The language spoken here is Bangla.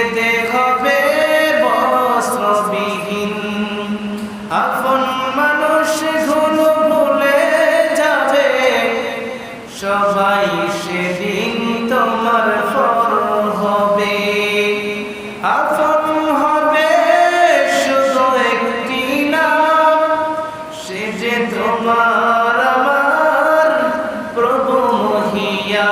যেতে হবে বস্ত্রবিহীন, আপন মানুষ গুলো ভুলে যাবে, সবাই সেদিন তোমার পর হবে। আপন হবে শুধু একটি নাম, সে যে তোমার আমার প্রভু মহিয়া।